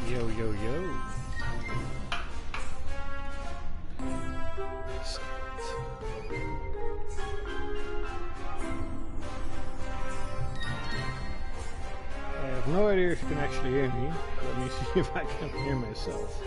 Yo, yo, yo. I have no idea if you can actually hear me. Let me see if I can hear myself.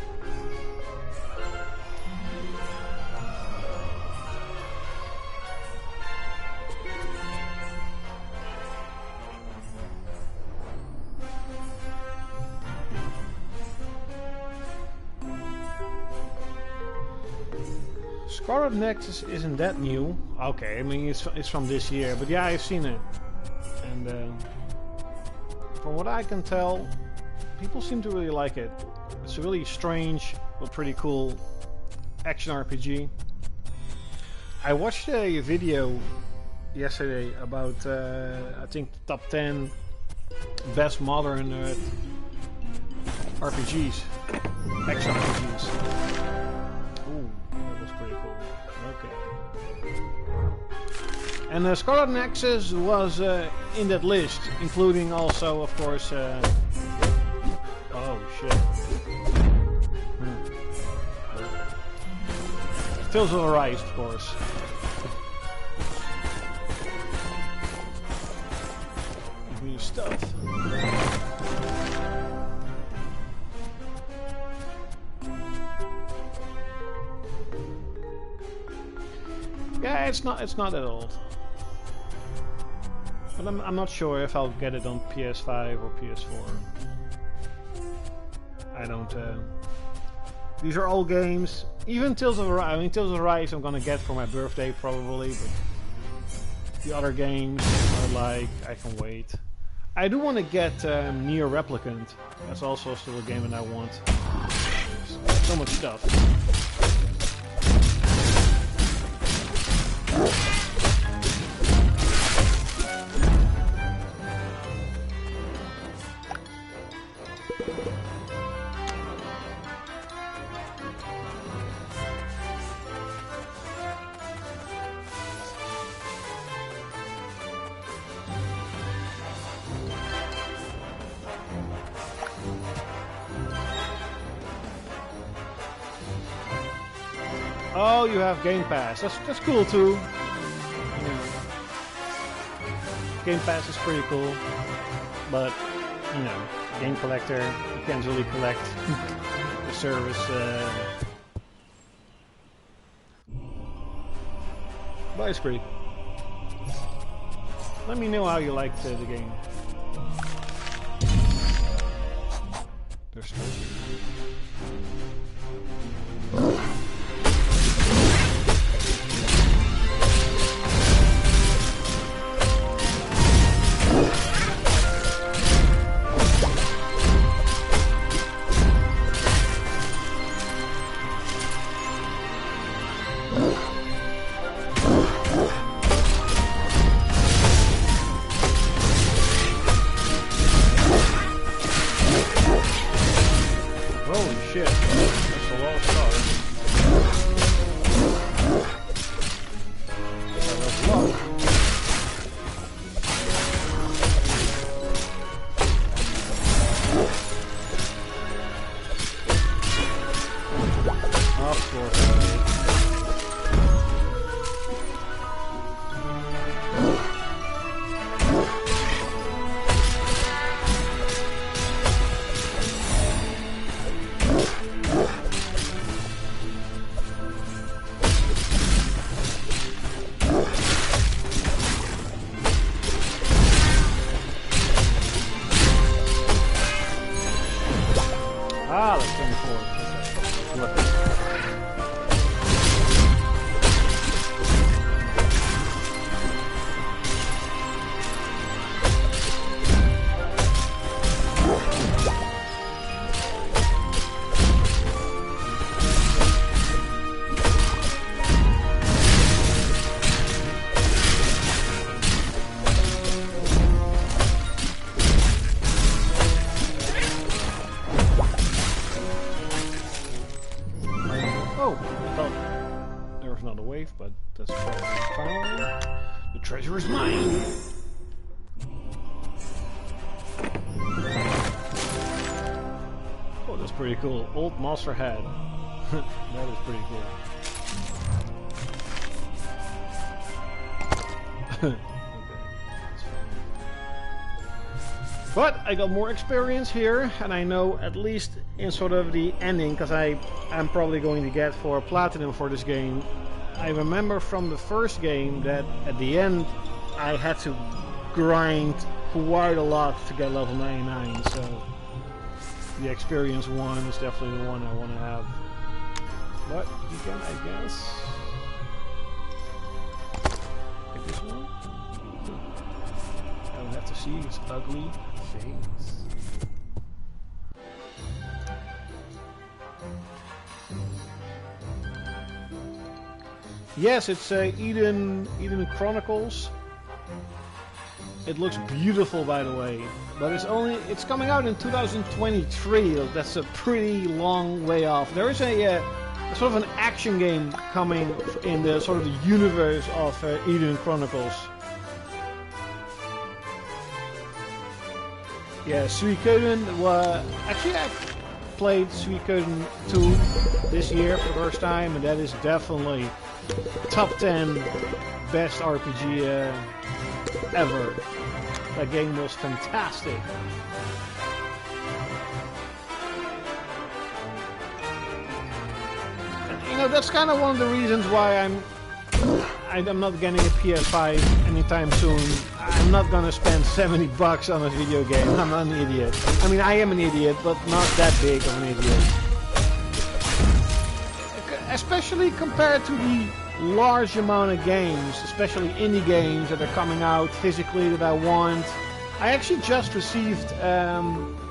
Scarlet Nexus isn't that new. Okay, I mean it's from this year, but yeah, I've seen it. And from what I can tell, people seem to really like it. It's a really strange but pretty cool action RPG. I watched a video yesterday about I think the top 10 best modern RPGs, action RPGs. Ooh, that was pretty cool. Okay. And Scarlet Nexus was in that list, including also, of course. Oh shit. Tales of Arise, of course. Give me your stuff. Yeah, it's not that old. But I'm not sure if I'll get it on PS5 or PS4. I don't. These are all games. Even Tales of Arise. I mean, Tales of Arise I'm gonna get for my birthday probably, but the other games are like I can wait. I do want to get Nier Replicant. That's also still a game that I want. So much stuff. Oh, you have Game Pass. That's cool too. Game Pass is pretty cool, but you know, game collector, you can't really collect the service. But it's pretty. Let me know how you liked the game. There's still. But that's probably fine. The treasure is mine! Oh, that's pretty cool. Old monster head. That is pretty cool. Okay, that's fine. But I got more experience here, and I know at least in sort of the ending, because I'm probably going to get for platinum for this game. I remember from the first game that at the end I had to grind quite a lot to get level 99, so the experience one is definitely the one I want to have. But you can, I guess. see his ugly face. Yes, it's Eden Chronicles. It looks beautiful, by the way, but it's coming out in 2023. That's a pretty long way off. There is a sort of an action game coming in the sort of the universe of Eden Chronicles. Yeah, Suikoden. Actually, I played Suikoden 2 this year for the first time, and that is definitely top 10 best RPG ever. That game was fantastic. And, you know, that's kind of one of the reasons why I'm not getting a PS5 anytime soon. I'm not gonna spend $70 on a video game. I'm not an idiot. I mean, I am an idiot, but not that big of an idiot. Especially compared to the large amount of games, especially indie games that are coming out physically that I want. I actually just received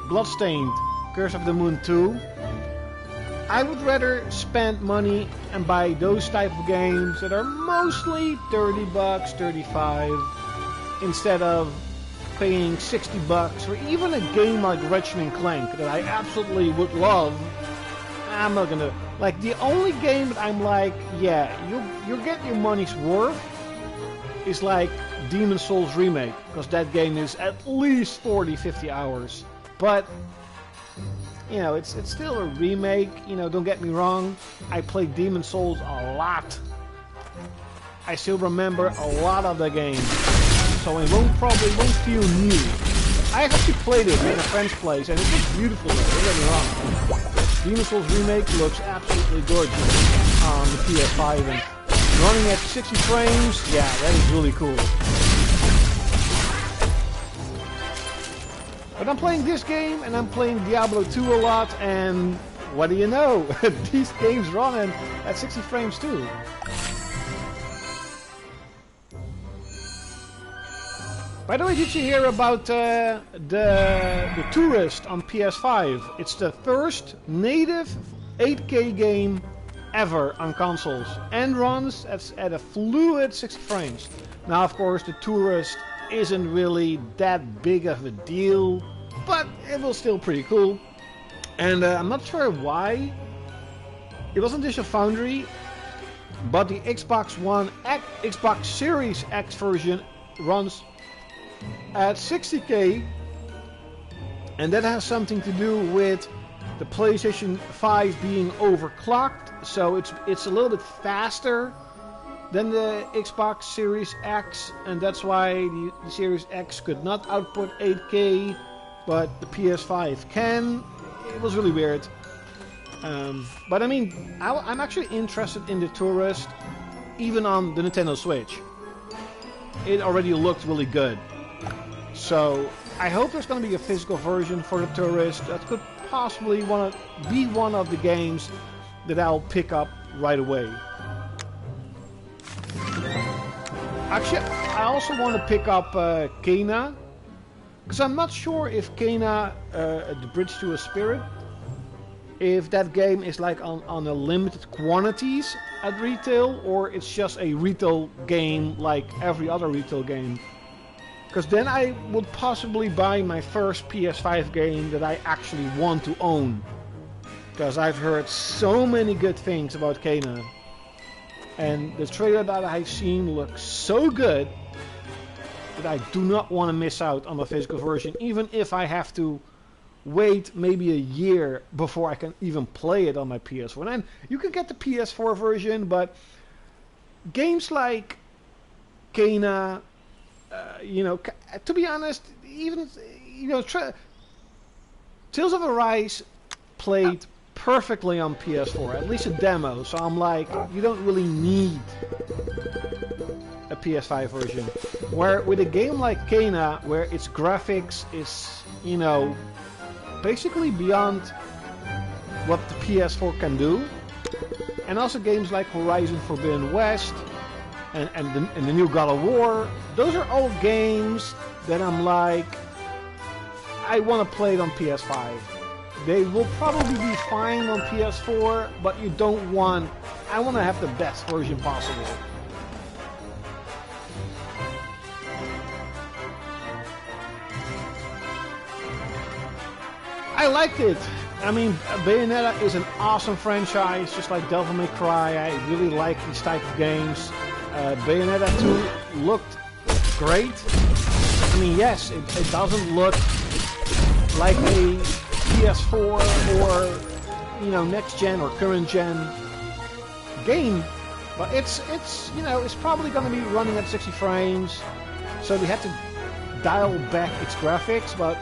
Bloodstained Curse of the Moon 2. I would rather spend money and buy those type of games that are mostly $30, $35, instead of paying $60 for even a game like Ratchet & Clank that I absolutely would love. I'm not gonna... Like, the only game that I'm like, yeah, you'll get your money's worth is like Demon's Souls Remake, because that game is at least 40, 50 hours. But, you know, it's still a remake, you know, don't get me wrong. I played Demon's Souls a lot. I still remember a lot of the game, so it probably won't feel new. I actually played it in a friend's place, and it looks beautiful, don't get me wrong. Demon's Souls Remake looks absolutely gorgeous on the PS5, and running at 60 frames, yeah, that is really cool. But I'm playing this game, and I'm playing Diablo 2 a lot, and what do you know? These games run at 60 frames too. By the way, did you hear about the Tourist on PS5? It's the first native 8K game ever on consoles and runs at a fluid 60 frames. Now, of course, the Tourist isn't really that big of a deal, but it was still pretty cool. And I'm not sure why. It wasn't Digital Foundry, but the Xbox Series X version runs at 60k, and that has something to do with the PlayStation 5 being overclocked, so it's a little bit faster than the Xbox Series X, and that's why the Series X could not output 8K, but the PS5 can. It was really weird. But I mean, I'm actually interested in the Tourist, even on the Nintendo Switch. It already looked really good. So I hope there's going to be a physical version for the Tourist. That could possibly be one of the games that I'll pick up right away. Actually, I also want to pick up Kena, because I'm not sure if Kena, The Bridge to a Spirit, if that game is like on a limited quantities at retail, or it's just a retail game like every other retail game. Because then I would possibly buy my first PS5 game that I actually want to own. Because I've heard so many good things about Kena. And the trailer that I've seen looks so good that I do not want to miss out on the physical version, even if I have to wait maybe a year before I can even play it on my PS4. And you can get the PS4 version, but games like Kena, you know, to be honest, even, you know, Tales of Arise played perfectly on PS4, at least a demo, so I'm like, you don't really need a PS5 version. Where with a game like Kena, where its graphics is, you know, basically beyond what the PS4 can do, and also games like Horizon Forbidden West, and the new God of War. Those are all games that I'm like, I want to play it on PS5. They will probably be fine on PS4, but you don't want... I want to have the best version possible. I liked it. I mean, Bayonetta is an awesome franchise, just like Devil May Cry. I really like these type of games. Bayonetta 2 looked great. I mean, yes, it doesn't look like a PS4 or, you know, next gen or current gen game, but it's you know, it's probably going to be running at 60 frames, so we had to dial back its graphics, but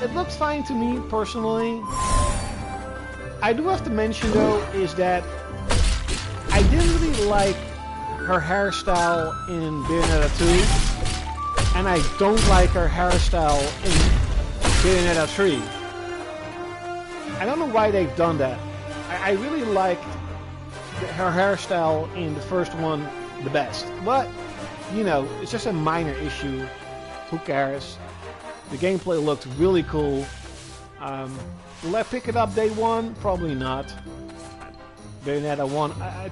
it looks fine to me personally. I do have to mention though is that I didn't really like her hairstyle in Bayonetta 2, and I don't like her hairstyle in Bayonetta 3. I don't know why they've done that. I really liked her hairstyle in the first one the best, but you know, it's just a minor issue. Who cares? The gameplay looked really cool. Will I pick it up day one? Probably not. Bayonetta 1. I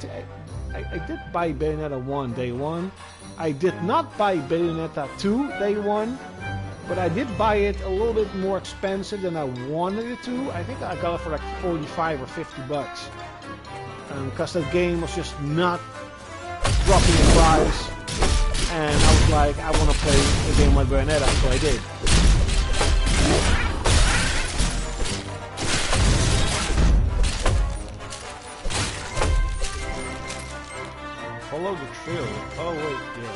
did buy Bayonetta 1 day one. I did not buy Bayonetta 2 day one, but I did buy it a little bit more expensive than I wanted it to. I think I got it for like 45 or 50 bucks. Because the game was just not dropping in price. And I was like, I want to play a game like Bayonetta, so I did. Follow the trail. Oh wait, yeah.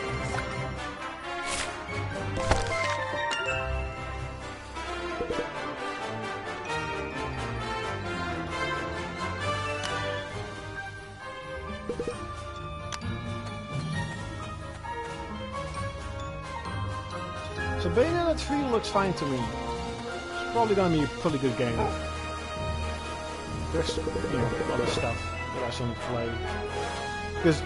So Bayonetta 3 looks fine to me. It's probably gonna be a pretty good game. There's, you know, other stuff that I still need to play. Because,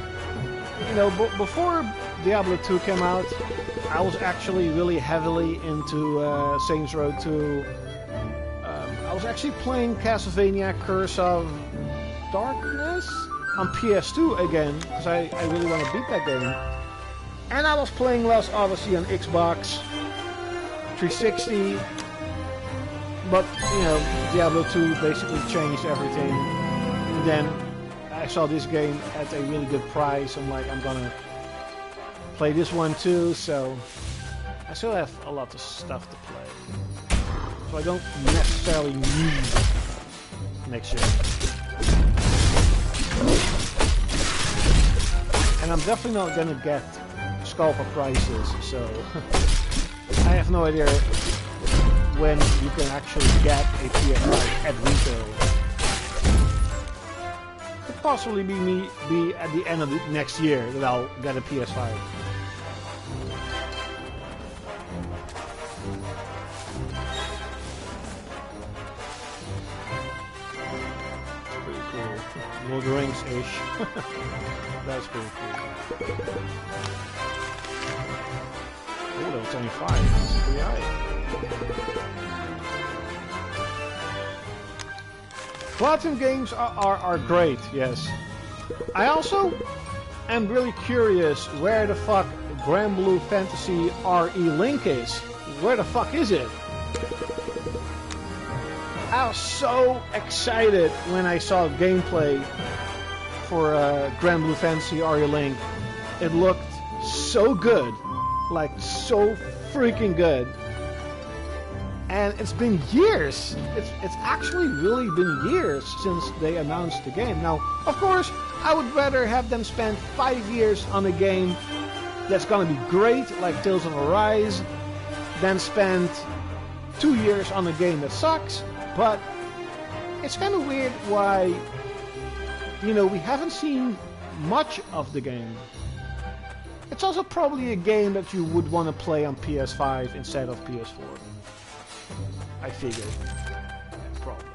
you know, before Diablo 2 came out, I was actually really heavily into Saints Row 2. I was actually playing Castlevania Curse of Darkness on PS2 again, because I really want to beat that game. And I was playing Lost Odyssey on Xbox 360, but, you know, Diablo 2 basically changed everything. And then I saw this game at a really good price. I'm like, I'm gonna play this one too, so I still have a lot of stuff to play. So I don't necessarily need next gen. And I'm definitely not gonna get scalper prices, so I have no idea when you can actually get a PS5 at retail. Could possibly be at the end of the next year that I'll get a PS5. It's pretty cool. Lord of the Rings-ish. That's pretty cool. Oh, that was only 5. That's pretty high. Platinum games are great, yes. I also am really curious where the fuck Grand Blue Fantasy RE Link is. Where the fuck is it? I was so excited when I saw gameplay for Grand Blue Fantasy RE Link. It looked so good. Like, so freaking good. And it's been years. It's actually really been years since they announced the game. Now, of course, I would rather have them spend 5 years on a game that's gonna be great, like Tales of Arise, than spend 2 years on a game that sucks. But it's kind of weird why, you know, we haven't seen much of the game. It's also probably a game that you would want to play on PS5 instead of PS4. I figured. Probably.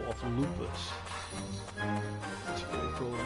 Call of Lupus. That's pretty cool.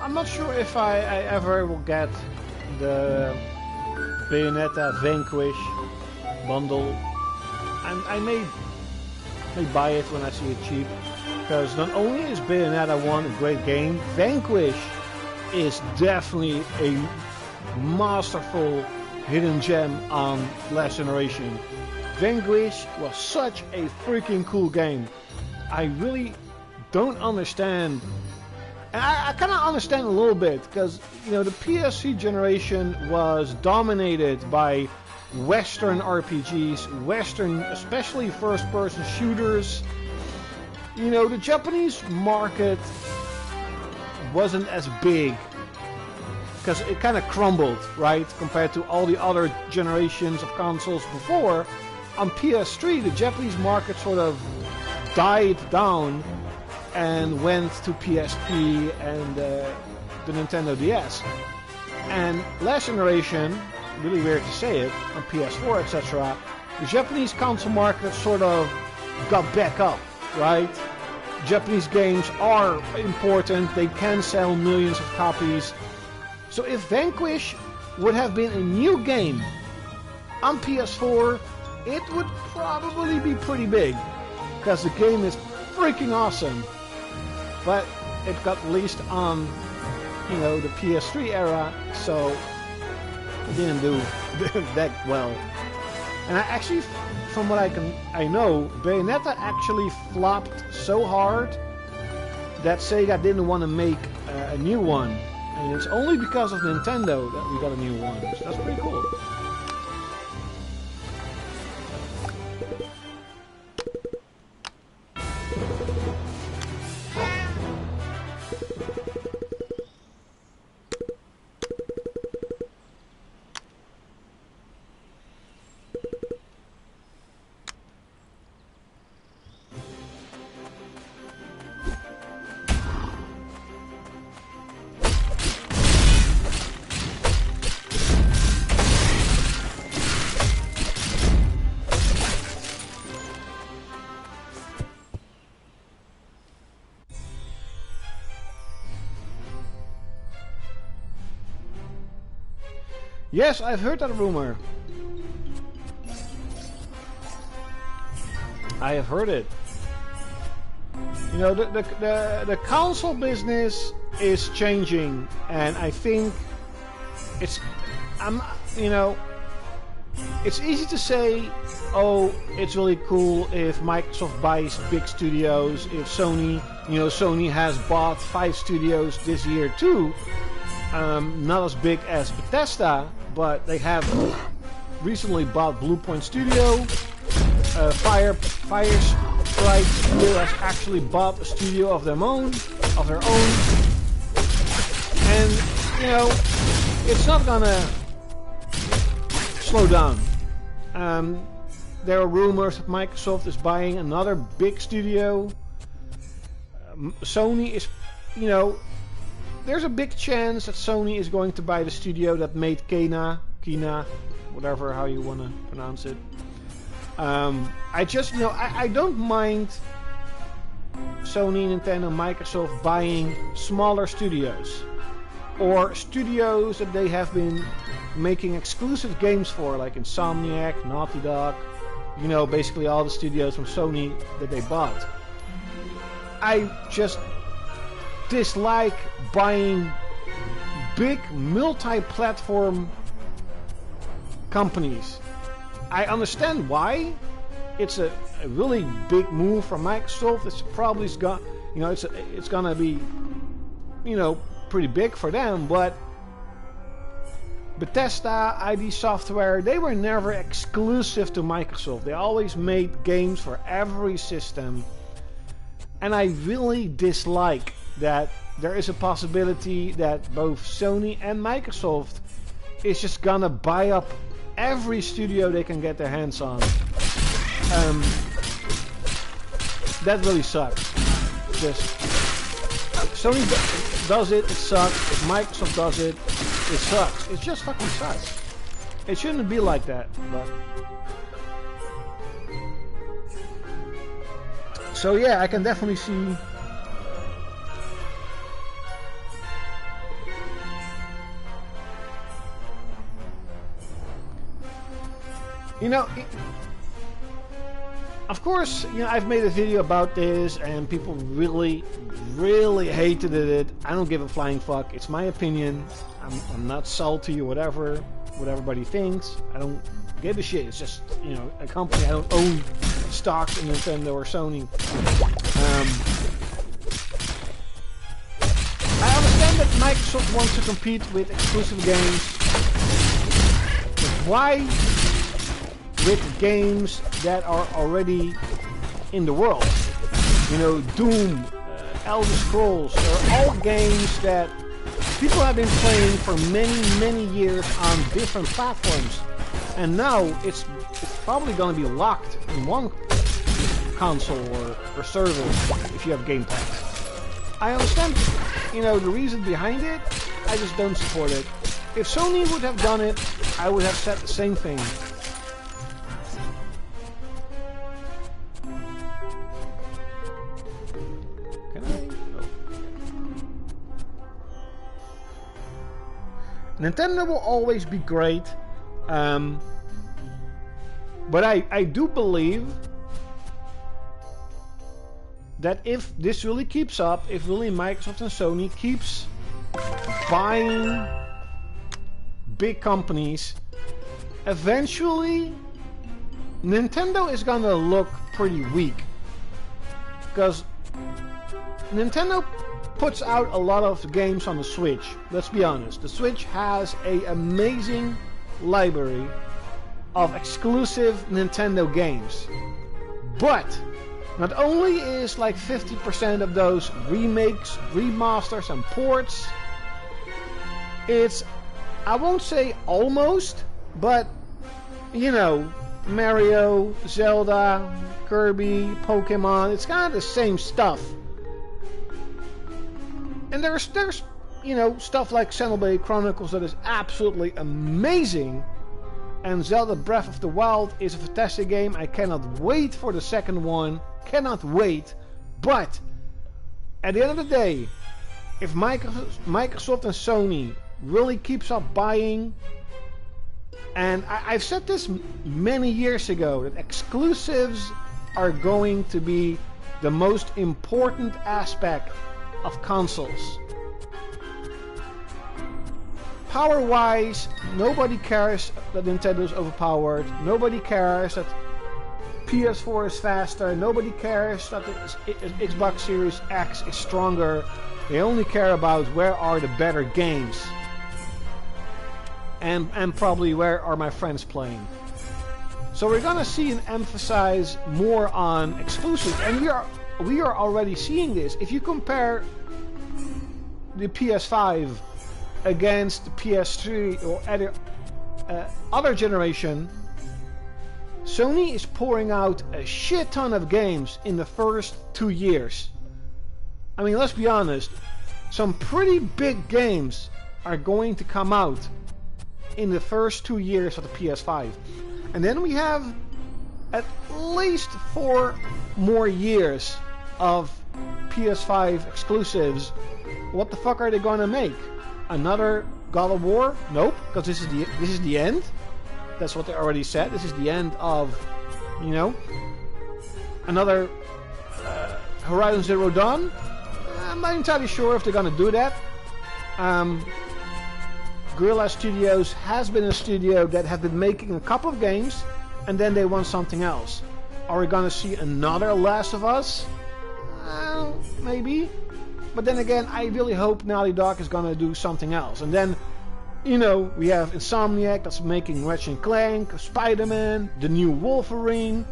I'm not sure if I ever will get the Bayonetta Vanquish bundle. I may buy it when I see it cheap, because not only is Bayonetta 1 a great game, Vanquish is definitely a masterful hidden gem on last generation. Vanquish was such a freaking cool game. I really don't understand. And I kind of understand a little bit, because, you know, the PS3 generation was dominated by Western RPGs, Western, especially first-person shooters. You know, the Japanese market wasn't as big, because it kind of crumbled, right, compared to all the other generations of consoles before. On PS3, the Japanese market sort of died down and went to PSP and the Nintendo DS. And last generation, really weird to say it, on PS4, etc., the Japanese console market sort of got back up, right? Japanese games are important, they can sell millions of copies. So if Vanquish would have been a new game on PS4, it would probably be pretty big, because the game is freaking awesome. But it got released on, you know, the PS3 era, so it didn't do that well. And I actually, from what I know, Bayonetta actually flopped so hard that Sega didn't want to make a new one. And it's only because of Nintendo that we got a new one. So that's pretty cool. Yes, I've heard that rumor. I have heard it. You know, the console business is changing, and I think it's, you know, it's easy to say, oh, it's really cool if Microsoft buys big studios, if Sony, you know, Sony has bought 5 studios this year too. Not as big as Bethesda, but they have recently bought Bluepoint Studio. Firesprite Studio has actually bought a studio of their own, and you know, it's not gonna slow down. There are rumors that Microsoft is buying another big studio. Sony is, you know, there's a big chance that Sony is going to buy the studio that made Kena, whatever how you want to pronounce it. I just, you know, I don't mind Sony, Nintendo, Microsoft buying smaller studios, or studios that they have been making exclusive games for, like Insomniac, Naughty Dog, You know, basically all the studios from Sony that they bought. I just dislike buying big multi-platform companies. I understand why. It's a really big move from Microsoft. It's probably it's gonna be, you know, pretty big for them. But Bethesda, ID Software, they were never exclusive to Microsoft. They always made games for every system. And I really dislike that there is a possibility that both Sony and Microsoft is just gonna buy up every studio they can get their hands on. That really sucks. Just Sony does it, it sucks. If Microsoft does it, it sucks. It just fucking sucks. It shouldn't be like that, but so yeah, I can definitely see. You know, of course, you know, I've made a video about this and people really, really hated it. I don't give a flying fuck. It's my opinion. I'm not salty or whatever, what everybody thinks. I don't give a shit. It's just, you know, a company. I don't own stocks in Nintendo or Sony. I understand that Microsoft wants to compete with exclusive games. But why with games that are already in the world? You know, Doom, Elder Scrolls, are all games that people have been playing for many, many years on different platforms. And now it's probably going to be locked in one console or service if you have Game Pass. I understand, you know, the reason behind it. I just don't support it. If Sony would have done it, I would have said the same thing. Nintendo will always be great, but I do believe that if this really keeps up, if really Microsoft and Sony keeps buying big companies, eventually Nintendo is gonna look pretty weak, because Nintendo puts out a lot of games on the Switch. Let's be honest, the Switch has an amazing library of exclusive Nintendo games. But not only is like 50% of those remakes, remasters and ports, it's, I won't say almost, but you know, Mario, Zelda, Kirby, Pokemon, it's kind of the same stuff. And there's you know, stuff like Xenoblade Chronicles that is absolutely amazing. And Zelda Breath of the Wild is a fantastic game. I cannot wait for the second one. Cannot wait. But at the end of the day, if Microsoft and Sony really keeps up buying, and I've said this many years ago, that exclusives are going to be the most important aspect of consoles. Power-wise, nobody cares that Nintendo is overpowered. Nobody cares that PS4 is faster. Nobody cares that the Xbox Series X is stronger. They only care about where are the better games. And probably where are my friends playing. So we're gonna see an emphasis more on exclusives, and we are already seeing this. If you compare the PS5 against the PS3 or other generation, Sony is pouring out a shit ton of games in the first 2 years. I mean, let's be honest, some pretty big games are going to come out in the first 2 years of the PS5. And then we have at least 4 more years of PS5 exclusives. What the fuck are they gonna make? Another God of War? Nope, because this is the end. That's what they already said. This is the end of You know, another Horizon Zero Dawn. I'm not entirely sure if they're gonna do that. Guerrilla Studios has been a studio that have been making a couple of games, and then they want something else. Are we gonna see another Last of Us? Maybe. But then again, I really hope Naughty Dog is gonna do something else. And then, you know, we have Insomniac that's making Ratchet & Clank, Spider-Man, the new Wolverine.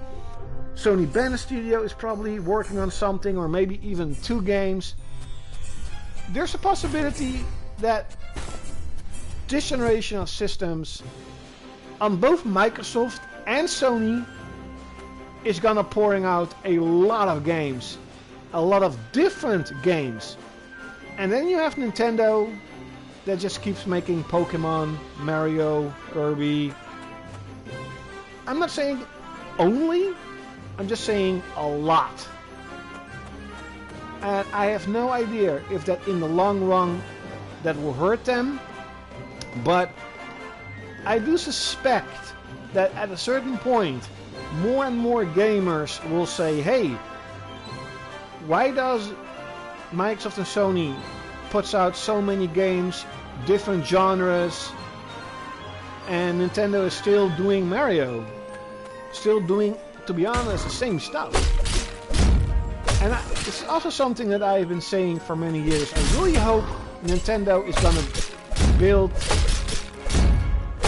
Sony Bend Studio is probably working on something, or maybe even 2 games. There's a possibility that this generation of systems on both Microsoft and Sony is gonna pouring out a lot of games. A lot of different games. And then you have Nintendo that just keeps making Pokemon, Mario, Kirby. I'm not saying only, I'm just saying a lot. And I have no idea if that in the long run that will hurt them, but I do suspect that at a certain point more and more gamers will say, hey, why does Microsoft and Sony puts out so many games, different genres, and Nintendo is still doing Mario? Still doing, to be honest, the same stuff. And it's also something that I've been saying for many years. I really hope Nintendo is gonna build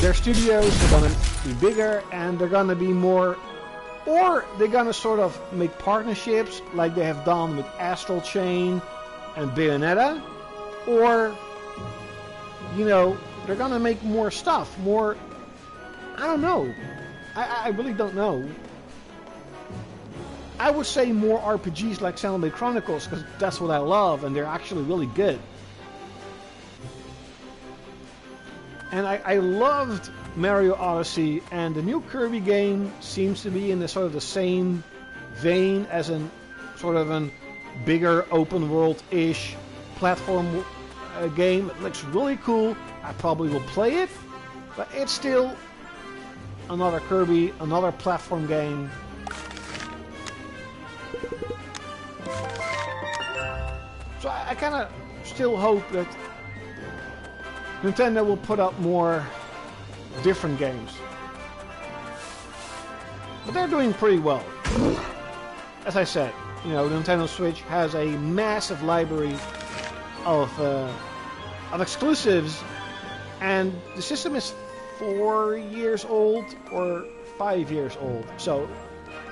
their studios, they're gonna be bigger, and they're gonna be more, or they're gonna sort of make partnerships like they have done with Astral Chain and Bayonetta, or, you know, they're gonna make more stuff, more, I don't know, I really don't know. I would say more RPGs like Xenoblade Chronicles, because that's what I love, and they're actually really good. And I loved Mario Odyssey, and the new Kirby game seems to be in the sort of the same vein as a sort of a bigger open world-ish platform game. It looks really cool. I probably will play it, but it's still another Kirby, another platform game. So I kind of still hope that Nintendo will put up more different games. But they're doing pretty well. As I said, you know, Nintendo Switch has a massive library of exclusives, and the system is 4 years old or 5 years old. So,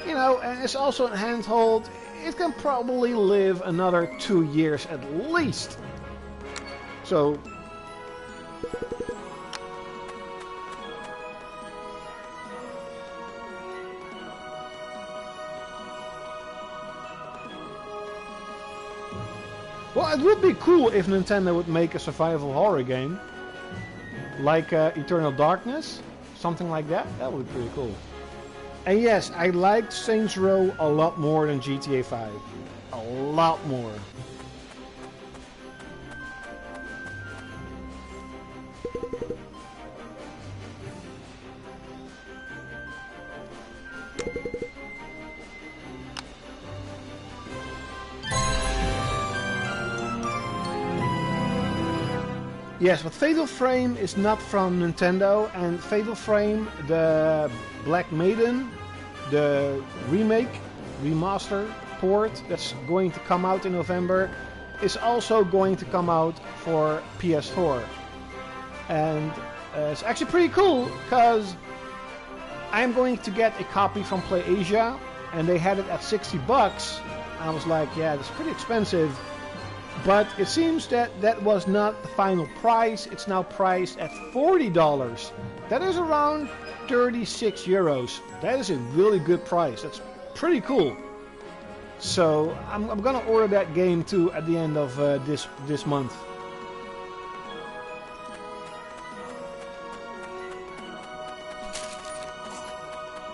you know, and it's also a handheld. It can probably live another 2 years at least. So, well, it would be cool if Nintendo would make a survival horror game. Like Eternal Darkness. Something like that. That would be pretty cool. And yes, I liked Saints Row a lot more than GTA 5. A lot more. Yes, but Fatal Frame is not from Nintendo, and Fatal Frame, the Black Maiden, the remake, remaster, port that's going to come out in November, is also going to come out for PS4. And it's actually pretty cool, because I'm going to get a copy from PlayAsia, and they had it at $60. I was like, yeah, that's pretty expensive. But it seems that that was not the final price. It's now priced at $40. That is around 36 euros. That is a really good price. That's pretty cool. So I'm gonna order that game too at the end of this month.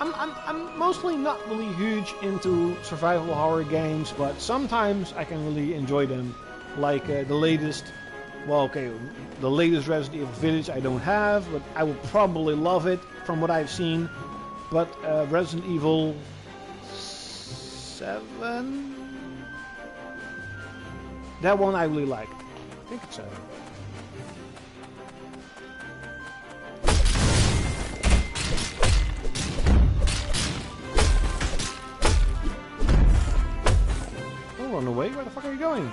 I'm mostly not really huge into survival horror games, but sometimes I can really enjoy them. Like the latest, well, okay, the latest Resident Evil Village I don't have, but I will probably love it from what I've seen. But Resident Evil 7, that one I really liked. I think it's 7. Don't run away, where the fuck are you going?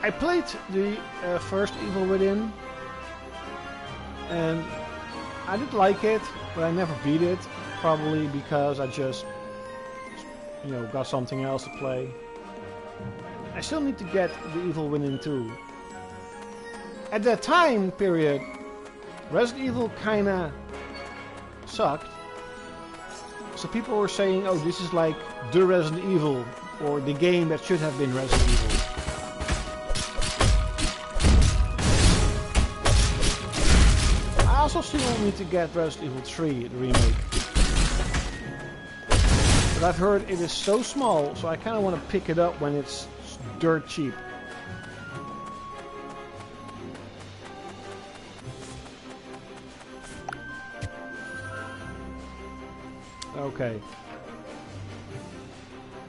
I played the first Evil Within, and I did like it, but I never beat it, probably because I just, you know, got something else to play. I still need to get the Evil Within 2. At that time period, Resident Evil kinda sucked, so people were saying, oh, this is like the Resident Evil, or the game that should have been Resident Evil. I also still need to get Resident Evil 3, the remake. But I've heard it is so small, so I kind of want to pick it up when it's dirt cheap. Okay.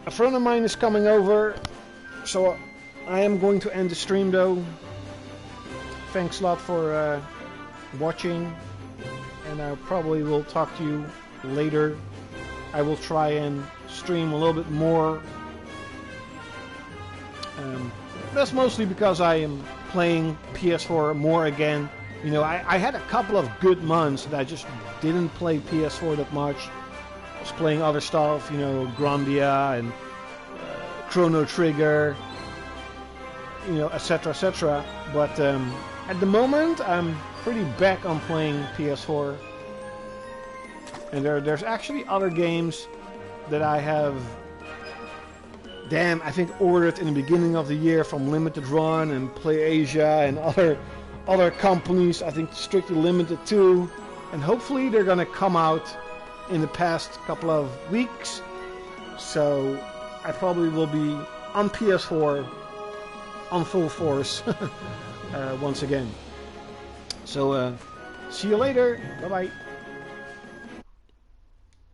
A friend of mine is coming over, so I am going to end the stream though. Thanks a lot for watching, and I probably will talk to you later. I will try and stream a little bit more. That's mostly because I am playing PS4 more again. You know, I had a couple of good months that I just didn't play PS4 that much. I was playing other stuff, you know, Grandia and Chrono Trigger, you know, etc, etc. But at the moment, I'm pretty back on playing PS4. And there's actually other games that I have, I think ordered in the beginning of the year from Limited Run and PlayAsia and other companies. I think Strictly Limited too. And hopefully they're gonna come out in the past couple of weeks. So I probably will be on PS4 on full force once again. So see you later. Bye bye.